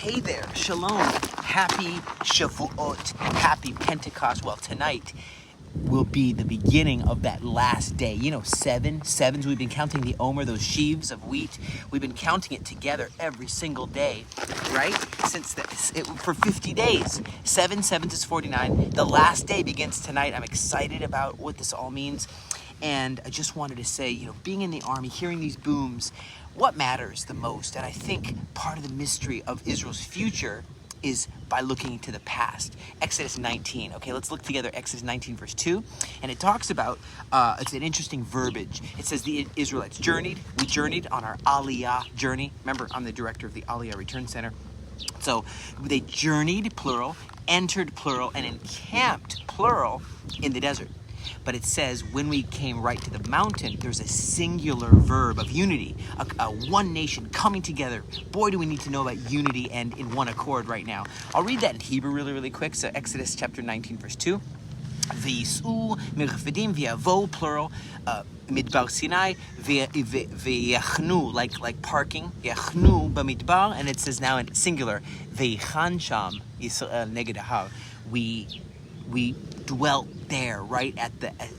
Hey there, Shalom, happy Shavuot, happy Pentecost. Well, tonight will be the beginning of that last day. You know, sevens, we've been counting the omer, those sheaves of wheat. We've been counting it together every single day, right? For 50 days. 7 sevens is 49. The last day begins tonight. I'm excited about what this all means. And I just wanted to say, you know, being in the army, hearing these booms, what matters the most? And I think part of the mystery of Israel's future is by looking to the past. Exodus 19. Okay, let's look together. Exodus 19 verse 2. And it talks about, it's an interesting verbiage. It says the Israelites journeyed. We journeyed on our Aliyah journey. Remember, I'm the director of the Aliyah Return Center. So they journeyed, plural, entered, plural, and encamped, plural, in the desert. But it says when we came right to the mountain, there's a singular verb of unity, a one nation coming together. Boy, do we need to know about unity and in one accord right now. I'll read that in Hebrew really quick. So Exodus chapter 19, verse 2. V'yis'u mirchadim v'yavo, plural, midbar Sinai, v'yachnu, like parking, yachnu b'midbar, and it says now in singular, v'yichan sham Yisrael neged ahar. We dwelt there, right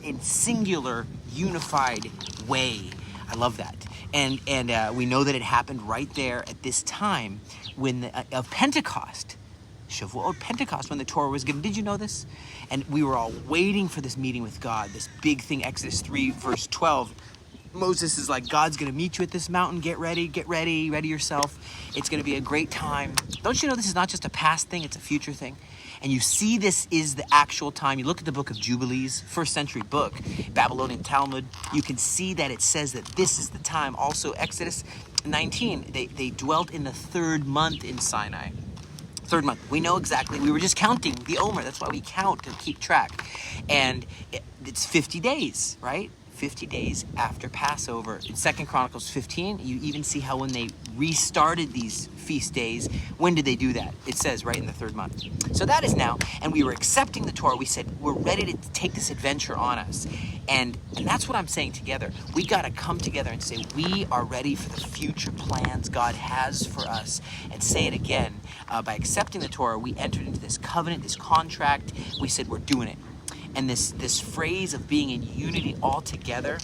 in singular, unified way. I love that, and we know that it happened right there at this time of Pentecost, Shavuot Pentecost, when the Torah was given. Did you know this? And we were all waiting for this meeting with God, this big thing. Exodus 3, verse 12. Moses is like, God's going to meet you at this mountain. Get ready, ready yourself. It's going to be a great time. Don't you know this is not just a past thing, it's a future thing? And you see this is the actual time. You look at the book of Jubilees, first century book, Babylonian Talmud. You can see that it says that this is the time. Also, Exodus 19, they dwelt in the third month in Sinai. Third month. We know exactly. We were just counting the Omer. That's why we count to keep track. And it's 50 days, right? 50 days after Passover. In 2 Chronicles 15, you even see how when they restarted these feast days, when did they do that? It says right in the third month. So that is now, and we were accepting the Torah. We said, we're ready to take this adventure on us. And that's what I'm saying together. We got to come together and say, we are ready for the future plans God has for us. And say it again. By accepting the Torah, we entered into this covenant, this contract. We said, we're doing it. And this phrase of being in unity all together,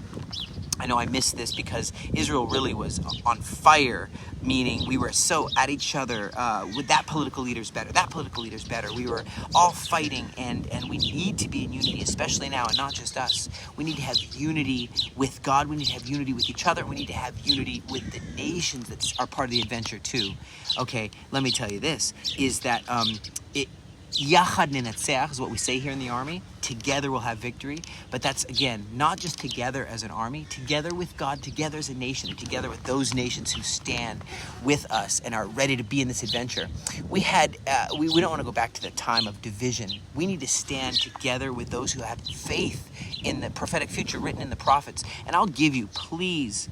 I know I missed this because Israel really was on fire, meaning we were so at each other, with that political leader's better, that political leader's better. We were all fighting, and we need to be in unity, especially now, and not just us. We need to have unity with God. We need to have unity with each other. We need to have unity with the nations that are part of the adventure too. Okay, let me tell you this, is that Yachad Ninatzeach is what we say here in the army. Together we'll have victory. But that's, again, not just together as an army, together with God, together as a nation, and together with those nations who stand with us and are ready to be in this adventure. We don't want to go back to the time of division. We need to stand together with those who have faith in the prophetic future written in the prophets. And I'll give you, please,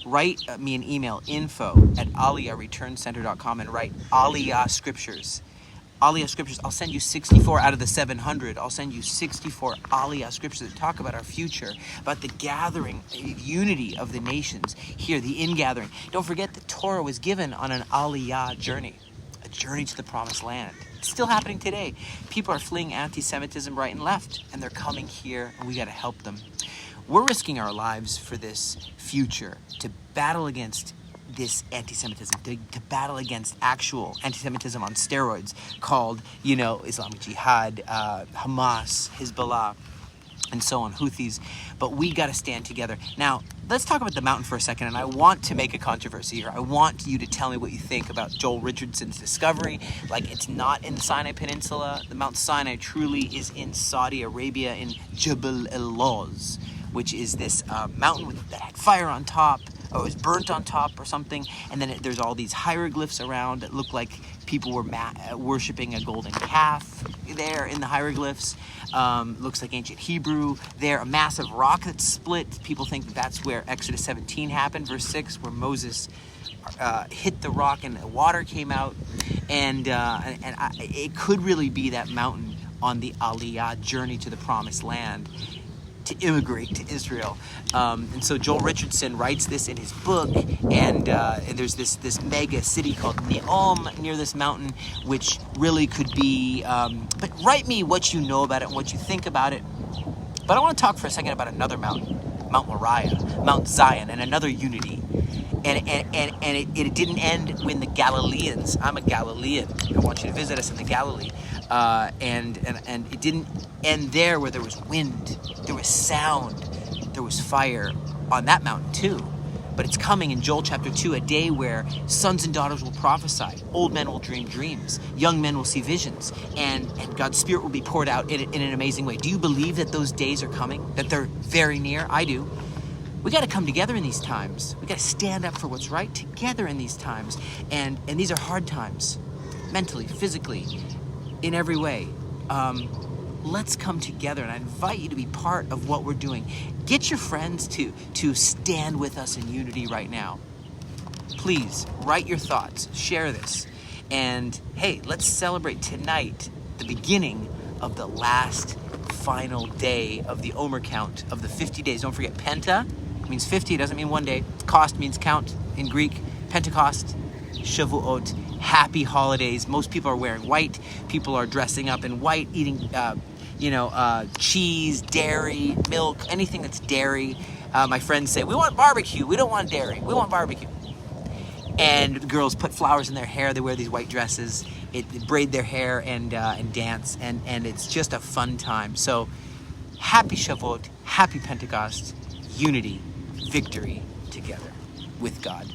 write me an email, info@aliyahreturncenter.com, and write Aliyah Scriptures. Aliyah Scriptures. I'll send you 64 out of the 700. I'll send you 64 Aliyah Scriptures that talk about our future, about the gathering, unity of the nations here, the ingathering. Don't forget the Torah was given on an Aliyah journey, a journey to the promised land. It's still happening today. People are fleeing anti-Semitism right and left, and they're coming here, and we got to help them. We're risking our lives for this future, to battle against this anti-Semitism, to battle against actual anti-Semitism on steroids called, Islamic Jihad, Hamas, Hezbollah, and so on, Houthis. But we got to stand together. Now, let's talk about the mountain for a second, and I want to make a controversy here. I want you to tell me what you think about Joel Richardson's discovery. Like, it's not in the Sinai Peninsula. The Mount Sinai truly is in Saudi Arabia, in Jebel el-Lawz, which is this mountain that had fire on top, or it was burnt on top or something, and then there's all these hieroglyphs around that look like people were worshipping a golden calf there in the hieroglyphs. Looks like ancient Hebrew there. A massive rock that's split. People think that's where Exodus 17 happened, verse 6, where Moses hit the rock and the water came out. And it could really be that mountain on the Aliyah journey to the promised land. to immigrate to Israel. And so Joel Richardson writes this in his book, and there's this mega city called Neom near this mountain, which really could be, but write me what you know about it and what you think about it. But I want to talk for a second about another mountain, Mount Moriah, Mount Zion, and another unity. And it didn't end when the Galileans, I'm a Galilean, I want you to visit us in the Galilee, and it didn't end there where there was wind, there was sound, there was fire on that mountain too. But it's coming in Joel chapter 2, a day where sons and daughters will prophesy, old men will dream dreams, young men will see visions, and God's Spirit will be poured out in an amazing way. Do you believe that those days are coming, that they're very near? I do. We got to come together in these times. We got to stand up for what's right together in these times. And these are hard times, mentally, physically, in every way. Let's come together, and I invite you to be part of what we're doing. Get your friends to stand with us in unity right now. Please, write your thoughts, share this. And hey, let's celebrate tonight the beginning of the last final day of the Omer count of the 50 days. Don't forget, Penta means 50, it doesn't mean one day. Cost means count in Greek. Pentecost, Shavuot, happy holidays. Most people are wearing white. People are dressing up in white, eating cheese, dairy, milk, anything that's dairy. My friends say, we want barbecue. We don't want dairy. We want barbecue. And girls put flowers in their hair. They wear these white dresses. They braid their hair and dance. And it's just a fun time. So happy Shavuot, happy Pentecost, unity, victory together with God.